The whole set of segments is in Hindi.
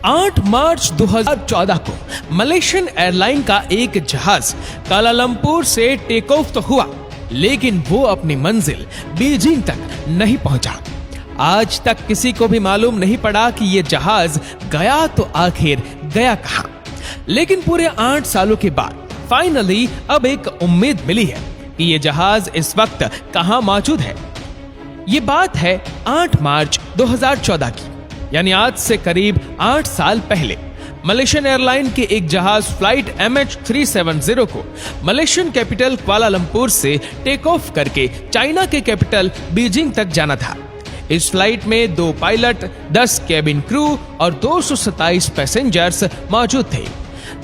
8 मार्च 2014 को मलेशियन एयरलाइन का एक जहाज कुआलालंपुर से टेक ऑफ तो हुआ, लेकिन वो अपनी मंजिल बीजिंग तक नहीं पहुंचा। आज तक किसी को भी मालूम नहीं पड़ा कि ये जहाज गया तो आखिर गया कहां। लेकिन पूरे 8 सालों के बाद फाइनली अब एक उम्मीद मिली है कि ये जहाज इस वक्त कहां मौजूद है। ये बात है 8 मार्च 2014 की, यानी आज से करीब 8 साल पहले मलेशियन एयरलाइन के एक जहाज फ्लाइट MH370 को मलेशियन कैपिटल कुआलालंपुर से टेक ऑफ करके चाइना के कैपिटल बीजिंग तक जाना था। इस फ्लाइट में 2 पायलट, 10 कैबिन क्रू और 227 पैसेंजर्स मौजूद थे,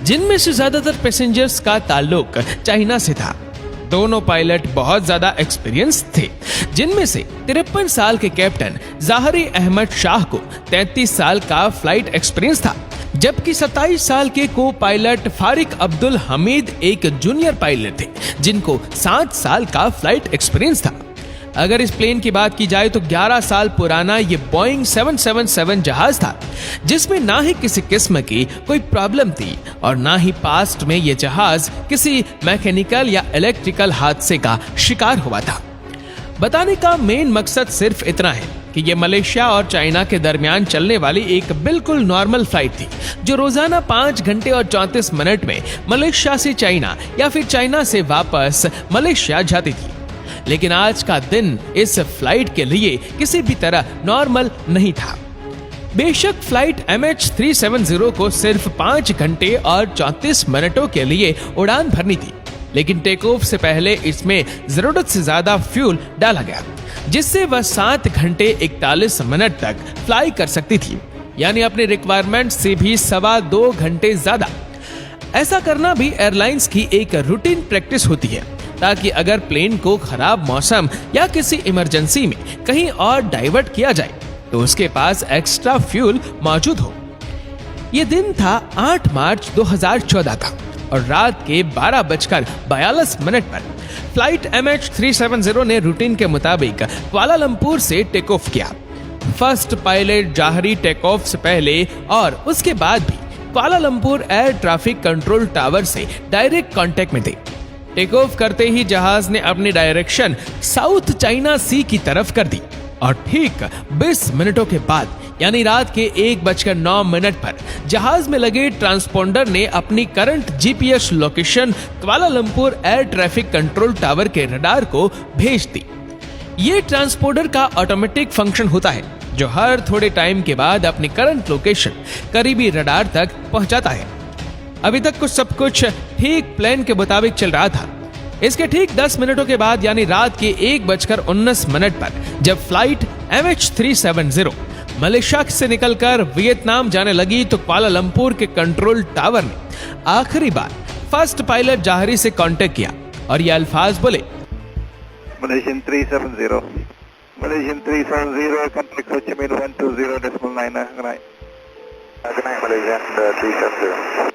जिनमें से ज्यादातर पैसेंजर्स का ताल्लुक चाइना से था। दोनों पायलट बहुत ज्यादा एक्सपीरियंस थे, जिनमें से 53 साल के कैप्टन ज़ाहरी अहमद शाह को 33 साल का फ्लाइट एक्सपीरियंस था, जबकि 27 साल के को पायलट फारिक अब्दुल हमीद एक जूनियर पायलट थे, जिनको 7 साल का फ्लाइट एक्सपीरियंस था। अगर इस प्लेन की बात की जाए तो 11 साल पुराना ये बोइंग 777 जहाज था, जिसमें ना ही किसी किस्म की कोई प्रॉब्लम थी और ना ही पास्ट में ये जहाज किसी मैकेनिकल या इलेक्ट्रिकल हादसे का शिकार हुआ था। बताने का मेन मकसद सिर्फ इतना है कि ये मलेशिया और चाइना के दरमियान चलने वाली एक बिल्कुल नॉर्मल फ्लाइट थी, जो रोजाना 5 घंटे और 34 मिनट में मलेशिया से चाइना या फिर चाइना से वापस मलेशिया जाती थी। लेकिन आज का दिन इस फ्लाइट के लिए किसी भी तरह नॉर्मल नहीं था। बेशक फ्लाइट MH370 को सिर्फ 5 घंटे और 34 मिनटों के लिए उड़ान भरनी थी, लेकिन टेक ऑफ से पहले इसमें जरूरत से ज्यादा फ्यूल डाला गया, जिससे वह 7 घंटे 41 मिनट तक फ्लाई कर सकती थी, यानी अपनी रिक्वायरमेंट से भी 2.25 घंटे ज्यादा। ऐसा करना भी एयरलाइंस की एक रूटीन प्रैक्टिस होती है, ताकि अगर प्लेन को खराब मौसम या किसी इमरजेंसी में कहीं और डाइवर्ट किया जाए तो उसके पास एक्स्ट्रा फ्यूल मौजूद हो। यह दिन था 8 मार्च 2014 का और रात के 12:42 पर फ्लाइट MH370 ने रूटीन के मुताबिक कुआलालंपुर से टेक ऑफ किया। फर्स्ट पायलट ज़ाहरी टेक ऑफ से पहले और उसके बाद भी Kuala Lumpur air traffic control tower से डायरेक्ट कांटेक्ट में थे। टेक ऑफ करते ही जहाज ने अपनी डायरेक्शन साउथ चाइना सी की तरफ कर दी और ठीक 20 मिनटों के बाद यानी रात के 1:09 पर जहाज में लगे ट्रांसपोंडर ने अपनी current GPS location Kuala Lumpur air traffic control tower के रडार को भेज दी। ये ट्रांसपोंडर का ऑटोमेटिक फंक्शन होता है, जो हर थोड़े टाइम के बाद अपनी करंट लोकेशन करीबी रडार तक पहुंचाता है। अभी तक सब कुछ ठीक प्लान के मुताबिक चल रहा था। इसके ठीक 10 मिनटों के बाद यानी रात के 1:19 पर जब फ्लाइट MH370 मलेशिया से निकलकर वियतनाम जाने लगी तो कुआलालंपुर के कंट्रोल टावर ने आखिरी बार फर्स्ट पायलट ज़ाहरी से कांटेक्ट किया और ये अल्फाज बोले, Malaysian 370, Malaysian 370, contact Ho Chi Minh 120.9. Good night. Good night, Malaysian 370.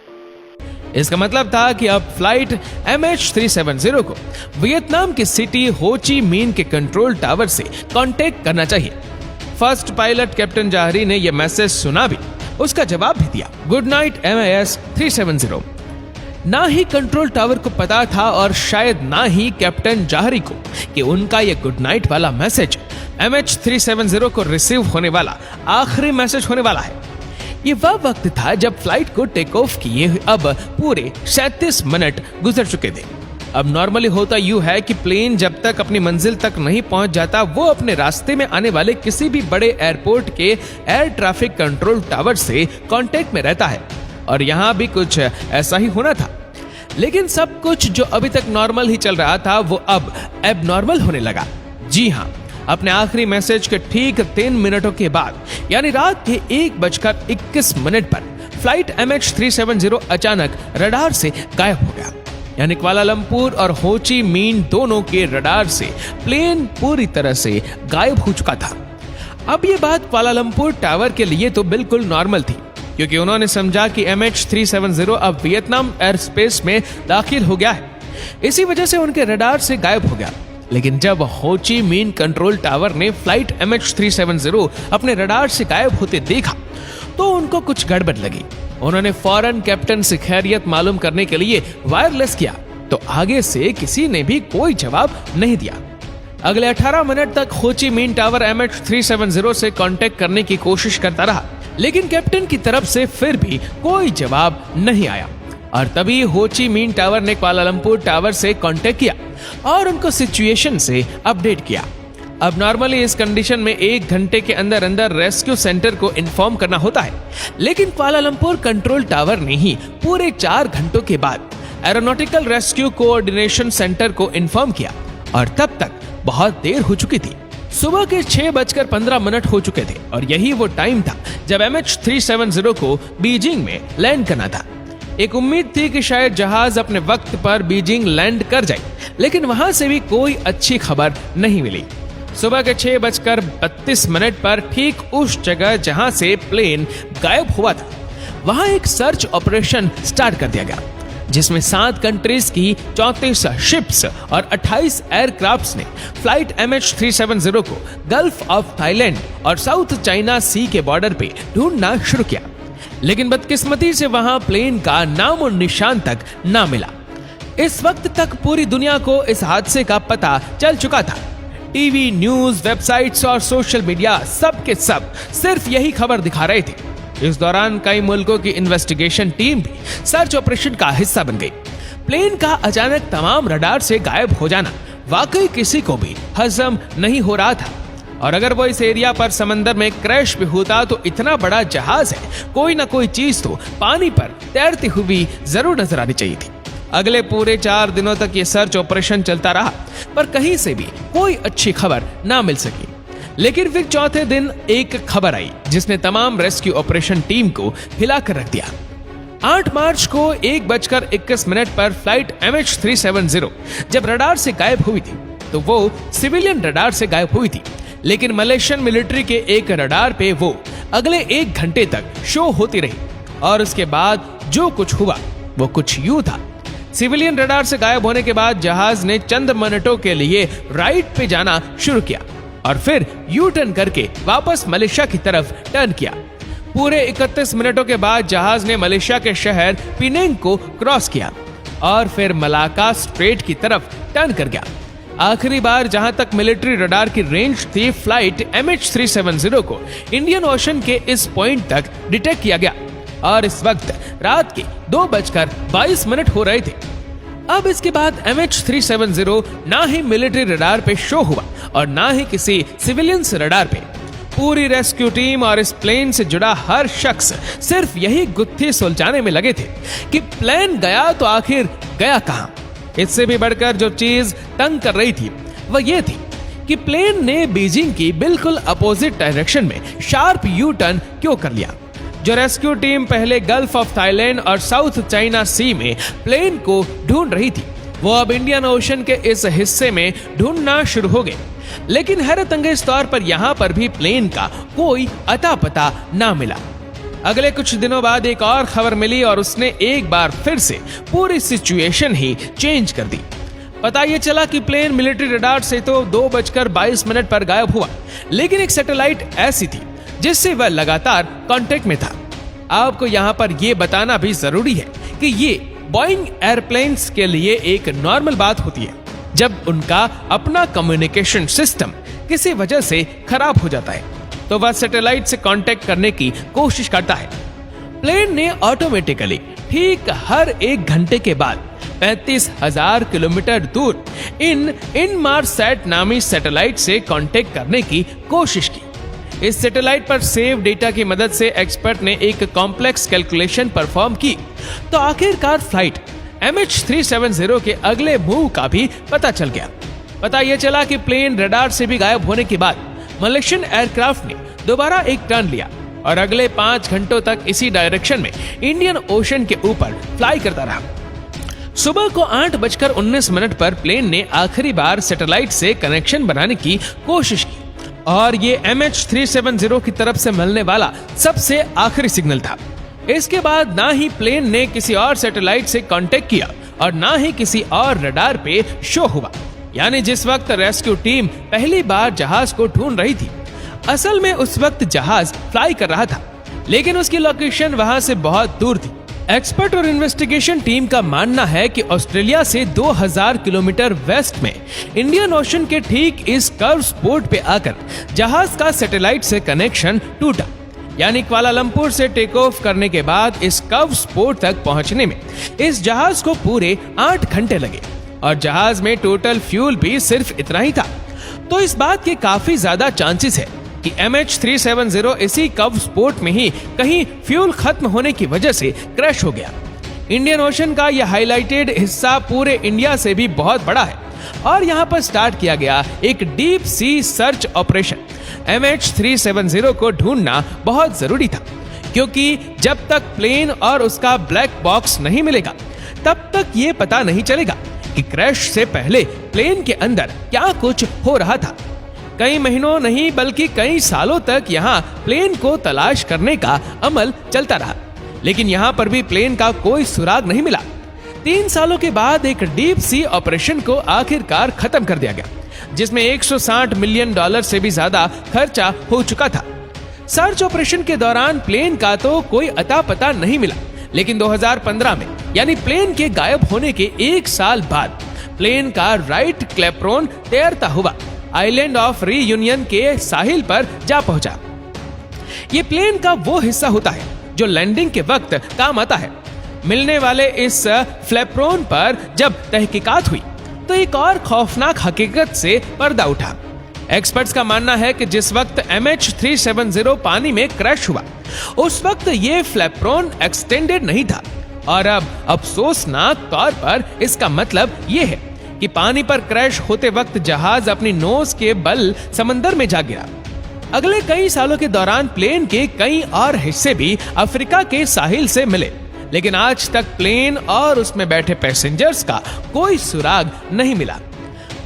इसका मतलब था कि अब फ्लाइट MH370 को वियतनाम की सिटी हो ची मिन के कंट्रोल टावर से कांटेक्ट करना चाहिए। फर्स्ट पायलट कैप्टन ज़ाहरी ने यह मैसेज सुना भी, उसका जवाब भी दिया, गुड नाइट MIS 370। ना ही कंट्रोल टावर को पता था और शायद ना ही कैप्टन ज़ाहरी को कि उनका यह गुड नाइट वाला मैसेज MH370 को रिसीव होने वाला आखिरी मैसेज होने वाला है। ये वह वक्त था जब फ्लाइट को टेक ऑफ किए अब पूरे 37 मिनट गुजर चुके थे। अब नॉर्मली होता यूं है कि प्लेन जब तक अपनी मंजिल तक नहीं पहुंच जाता, वो अपने रास्ते में आने वाले किसी भी बड़े एयरपोर्ट के एयर ट्रैफिक कंट्रोल टावर से कांटेक्ट में रहता है, और यहाँ भी कुछ ऐसा ही होना था। लेकिन सब कुछ जो अभी तक नॉर्मल ही चल रहा था वो अब एबनॉर्मल होने लगा। जी हाँ, अपने आखिरी मैसेज के ठीक 3 मिनटों के बाद यानी रात के 1:21 पर फ्लाइट MH370 अचानक रडार से गायब हो गया। यानी कुआलालंपुर और हो ची मिन दोनों के रडार से प्लेन पूरी तरह से गायब हो चुका था। अब ये बात कुआलालंपुर टावर के लिए तो बिल्कुल नॉर्मल थी, क्योंकि उन्होंने समझा कि MH370 अब वियतनाम एयर स्पेस में दाखिल हो गया है, इसी वजह से उनके रडार से गायब हो गया। लेकिन जब हो ची मिन कंट्रोल टावर ने फ्लाइट MH370 अपने रडार से गायब होते देखा तो उनको कुछ गड़बड़ लगी। उन्होंने फौरन कैप्टन से खैरियत मालूम करने के लिए वायरलेस किया, तो आगे से किसी ने भी कोई जवाब नहीं दिया। अगले 18 मिनट तक हो ची मिन्ह टावर MH370 से कांटेक्ट करने की कोशिश करता रहा, लेकिन कैप्टन की तरफ से फिर भी कोई जवाब नहीं आया। और तभी हो ची मिन्ह टावर ने कुआलालंपुर टावर से कांटेक्ट किया और उनको सिचुएशन से अपडेट किया। अब नॉर्मली इस कंडीशन में 1 घंटे के अंदर अंदर रेस्क्यू सेंटर को इन्फॉर्म करना होता है, लेकिन कुआलालंपुर कंट्रोल टावर ने ही पूरे 4 घंटों के बाद एरोनॉटिकल रेस्क्यू कोऑर्डिनेशन सेंटर को इन्फॉर्म किया, और तब तक बहुत देर हो चुकी थी। सुबह के 6:15 हो चुके थे और यही वो टाइम था जब MH370 को बीजिंग में लैंड करना था। एक उम्मीद थी कि शायद जहाज अपने वक्त पर बीजिंग लैंड कर जाए, लेकिन वहां से भी कोई अच्छी खबर नहीं मिली। सुबह के 6:32 पर ठीक उस जगह जहां से प्लेन गायब हुआ था, वहां एक सर्च ऑपरेशन स्टार्ट कर दिया गया, जिसमें 7 कंट्रीज की 34 शिप्स और 28 एयरक्राफ्ट्स ने फ्लाइट MH370 को गल्फ ऑफ थाईलैंड और साउथ चाइना सी के बॉर्डर पे ढूंढना शुरू किया, लेकिन बदकिस्मती से वहां प्लेन का नाम और निशान तक ना मिला। इस वक्त तक पूरी दुनिया को इस हादसे का पता चल चुका था। टीवी, न्यूज, वेबसाइट्स और सोशल मीडिया सब के सब सिर्फ यही खबर दिखा रहे थे। इस दौरान कई मुल्कों की इन्वेस्टिगेशन टीम भी सर्च ऑपरेशन का हिस्सा बन गई। प्लेन का अचानक तमाम रडार से गायब हो जाना वाकई किसी को भी हजम नहीं हो रहा था, और अगर वो इस एरिया पर समंदर में क्रैश भी होता तो इतना बड़ा जहाज है, कोई ना कोई चीज तो पानी पर तैरती हुई जरूर नजर आनी चाहिए थी। अगले पूरे 4 दिनों तक ये सर्च ऑपरेशन चलता रहा, पर कहीं से भी कोई अच्छी खबर ना मिल सकी। लेकिन फिर चौथे दिन एक खबर आई जिसने तमाम रेस्क्यू ऑपरेशन टीम को हिलाकर रख दिया। 8 मार्च को 1:21 पर फ्लाइट MH370 जब रडार से गायब हुई थी, तो वो सिविलियन रडार से गायब हुई थी, लेकिन मलेशियन मिलिट्री के एक रडार पे वो अगले 1 घंटे तक शो होती रही। और उसके बाद जो कुछ हुआ वो कुछ यूं था। सिविलियन रडार से गायब होने के बाद जहाज ने चंद मिनटों के लिए राइट पे जाना शुरू किया और फिर यू टर्न करके वापस मलेशिया की तरफ टर्न किया। पूरे 31 मिनटों के बाद जहाज ने मलेशिया के शहर पिनेंग को क्रॉस किया और फिर मलाका स्ट्रेट की तरफ टर्न कर गया। आखिरी बार जहां तक मिलिट्री रडार की रेंज थी, फ्लाइट MH370 को इंडियन ओशन के इस पॉइंट तक डिटेक्ट किया गया और इस वक्त रात के 2:22 हो रहे थे। अब इसके बाद MH370 ना ही मिलिट्री रडार पे शो हुआ और ना ही किसी सिविलियंस रडार पे। पूरी रेस्क्यू टीम और इस प्लेन से जुड़ा हर शख्स सिर्फ यही गुत्थी सुलझाने में लगे थे कि प्लेन गया तो आखिर गया कहां। इससे भी बढ़कर जो चीज तंग कर रही थी वह ये थी कि प्लेन ने बीजिंग की बिल्कुल अपोजिट डायरेक्शन में शार्प यू टर्न क्यों कर लिया। जो रेस्क्यू टीम पहले गल्फ ऑफ थाईलैंड और साउथ चाइना सी में प्लेन को ढूंढ रही थी, वो अब इंडियन ओशन के इस हिस्से में ढूंढना शुरू हो गए। लेकिन हैरत अंगेज तौर पर यहाँ पर भी प्लेन का कोई अता पता ना मिला। अगले कुछ दिनों बाद एक और खबर मिली और उसने एक बार फिर से पूरी सिचुएशन ही चेंज कर दी। पता ये चला कि प्लेन मिलिट्री रडार से तो 2:22 पर गायब हुआ, लेकिन एक सैटेलाइट ऐसी थी जिससे वह लगातार कांटेक्ट में था। आपको यहाँ पर यह बताना भी जरूरी है कि ये बोइंग एयरप्लेन्स के लिए एक नॉर्मल बात होती है जब उनका अपना कम्युनिकेशन सिस्टम किसी वजह से खराब हो जाता है, तो वह सैटेलाइट से कांटेक्ट करने की कोशिश करता है। प्लेन ने ऑटोमेटिकली ठीक हर 1 घंटे के बाद 35,000 किलोमीटर दूर इनमारसैट नामी सैटेलाइट से कांटेक्ट करने की कोशिश की। इस सैटेलाइट पर सेव डेटा की मदद से एक्सपर्ट ने एक कॉम्प्लेक्स कैलकुलेशन परफॉर्म की, तो आखिरकार फ्लाइट MH370 के अगले मूव का भी पता चल गया। पता यह चला कि प्लेन रडार से भी गायब होने के बाद मलेशियन एयरक्राफ्ट ने दोबारा एक टर्न लिया और अगले 5 घंटों तक इसी डायरेक्शन में इंडियन ओशन के ऊपर फ्लाई करता रहा। सुबह को 8:19 पर प्लेन ने आखिरी बार सैटेलाइट से कनेक्शन बनाने की कोशिश की और ये MH370 की तरफ से मिलने वाला सबसे आखिरी सिग्नल था। इसके बाद ना ही प्लेन ने किसी और सैटेलाइट से कांटेक्ट किया और ना ही किसी और रडार पे शो हुआ। यानी जिस वक्त रेस्क्यू टीम पहली बार जहाज को ढूंढ रही थी, असल में उस वक्त जहाज फ्लाई कर रहा था, लेकिन उसकी लोकेशन वहां से बहुत दूर थी। एक्सपर्ट और इन्वेस्टिगेशन टीम का मानना है कि ऑस्ट्रेलिया से 2000 किलोमीटर वेस्ट में इंडियन ओशन के ठीक इस कर्व स्पॉट पे आकर जहाज का सैटेलाइट से कनेक्शन टूटा। यानी कुआलालंपुर से टेक ऑफ करने के बाद इस कर्व स्पॉट तक पहुंचने में इस जहाज को पूरे 8 घंटे लगे और जहाज में टोटल फ्यूल भी सिर्फ इतना ही था। तो इस बात के काफी ज्यादा चांसेस है कि MH370 इसी कर्व स्पॉट में ही कहीं फ्यूल खत्म होने की वजह से क्रैश हो गया। इंडियन ओशन का यह हाईलाइटेड हिस्सा पूरे इंडिया से भी बहुत बड़ा है और यहाँ पर स्टार्ट किया गया एक deep sea search operation. MH370 को ढूंढना बहुत जरूरी था क्योंकि जब तक प्लेन और उसका ब्लैक बॉक्स नहीं मिलेगा तब तक ये पता नहीं चलेगा कि क्रैश से पहले प्लेन के अंदर क्या कुछ हो रहा था। कई महीनों नहीं बल्कि कई सालों तक यहाँ प्लेन को तलाश करने का अमल चलता रहा, लेकिन यहाँ पर भी प्लेन का कोई सुराग नहीं मिला। 3 सालों के बाद एक डीप सी ऑपरेशन को आखिरकार खत्म कर दिया गया, जिसमें $160 मिलियन से भी ज्यादा खर्चा हो चुका था। सर्च ऑपरेशन के दौरान प्लेन का तो कोई अता पता नहीं मिला, लेकिन 2015 में यानी प्लेन के गायब होने के 1 साल बाद प्लेन का राइट क्लेप्रोन तैरता हुआ आइलैंड ऑफ रीयूनियन के साहिल पर जा पहुंचा। ये प्लेन का वो हिस्सा होता है जो लैंडिंग के वक्त काम आता है। मिलने वाले इस फ्लैप्रोन पर जब तहकीकात हुई तो एक और खौफनाक हकीकत से पर्दा उठा। एक्सपर्ट्स का मानना है कि जिस वक्त MH370 पानी में क्रैश हुआ उस वक्त ये फ्लैप्रोन एक्सटेंडेड नहीं था और अब अफसोसनाक तौर पर इसका मतलब ये है कि पानी पर क्रैश होते वक्त जहाज अपनी नोज के बल समंदर में जा गिरा। अगले कई सालों के दौरान प्लेन के कई और हिस्से भी अफ्रीका के साहिल से मिले, लेकिन आज तक प्लेन और उसमें बैठे पैसेंजर्स का कोई सुराग नहीं मिला।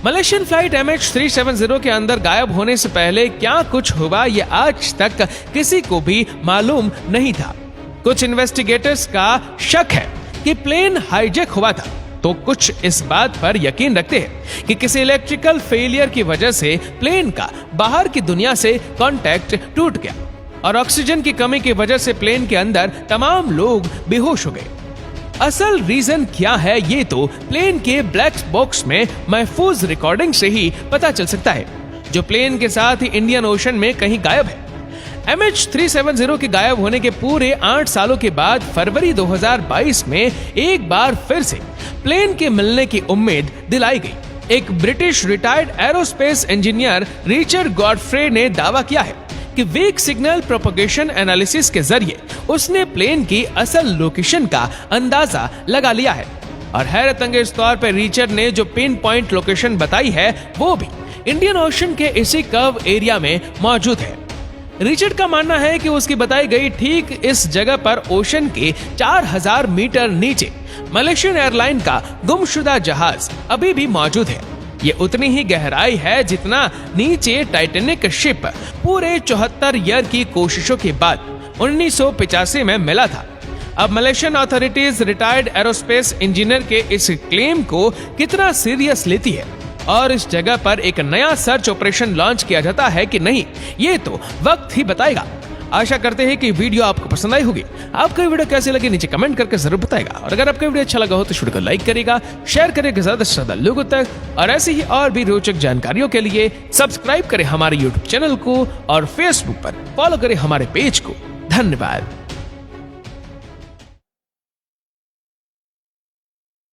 मलेशियन फ्लाइट MH370 के अंदर गायब होने से पहले क्या कुछ हुआ ये आज तक किसी को भी मालूम नहीं था। कुछ इन्वेस्टिगेटर्स का शक है कि प्लेन हाईजैक हुआ था, तो कुछ इस बात पर यकीन रखते हैं कि किसी इलेक्ट्रिकल फेलियर की वजह से प्लेन का बाहर की दुनिया से कांटेक्ट टूट गया और ऑक्सीजन की कमी की वजह से प्लेन के अंदर तमाम लोग बेहोश हो गए। असल रीजन क्या है ये तो प्लेन के ब्लैक बॉक्स में महफूज रिकॉर्डिंग से ही पता चल सकता है, जो प्लेन के साथ ही इंडियन ओशन में कहीं गायब है। MH370 के गायब होने के पूरे 8 सालों के बाद फरवरी 2022 में एक बार फिर से प्लेन के मिलने की उम्मीद दिलाई गई। एक British retired aerospace engineer Richard Godfrey ने दावा किया है कि वीक सिग्नल प्रोपगेशन एनालिसिस के जरिए उसने प्लेन की असल लोकेशन का अंदाजा लगा लिया है और हैरतअंगेज तौर पर रिचर्ड ने जो पिन पॉइंट लोकेशन बताई है वो भी इंडियन ओशन के इसी कर्व एरिया में मौजूद है। रिचर्ड का मानना है कि उसकी बताई गई ठीक इस जगह पर ओशन के 4000 मीटर नीचे मलेशियन एयरलाइन का गुमशुदा जहाज अभी भी मौजूद है। ये उतनी ही गहराई है जितना नीचे टाइटैनिक शिप पूरे 74 ईयर की कोशिशों के बाद 1985 में मिला था। अब Malaysian authorities retired aerospace engineer के इस क्लेम को कितना सीरियस लेती है और इस जगह पर एक नया सर्च ऑपरेशन लॉन्च किया जाता है कि नहीं, ये तो वक्त ही बताएगा। आशा करते हैं कि वीडियो आपको पसंद आई होगी। आपको वीडियो कैसी लगी नीचे कमेंट करके जरूर बताएगा और अगर आपको वीडियो अच्छा लगा हो तो वीडियो को लाइक करेगा, शेयर करेगा ज्यादा से ज्यादा लोगों तक और ऐसी ही और भी रोचक जानकारियों के लिए सब्सक्राइब करें हमारे यूट्यूब चैनल को और फेसबुक पर फॉलो करें हमारे पेज को। धन्यवाद।